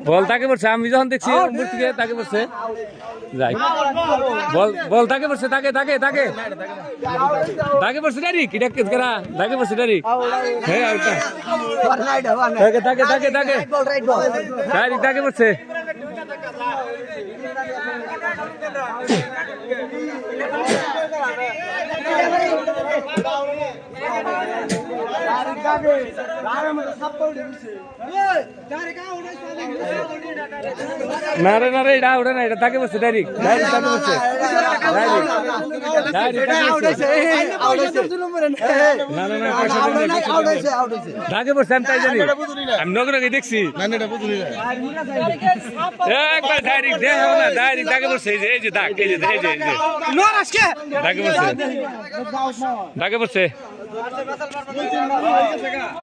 বল তাকে পড়ছে, আমি যখন দেখছি তাকে পড়ছে, যাই বল তাকে পড়ছে, তাকে তাকে তাকে তাকে পড়ছে ডাইরেক্ট, এটা কেরা তাকে পড়ছে ডাইরেক্ট, হ্যাঁ তাকে তাকে তাকে তাকে ডাইরেক্ট তাকে পড়ছে। না রে না রে, এটা ওটা না, এটা তাকে বসছে ডাইরেক্ট, ডাইরেক্ট তাকে বসছে, তাকে বসছে। আমি তাই জানি, আমি নগরে দেখছি একবার ডাইরেক্ট দেখো না, ডাইরেক্ট তাকে বসছে, এই যে দাগ, এই যে এই যে তাকে বসছে, তাকে বসছে।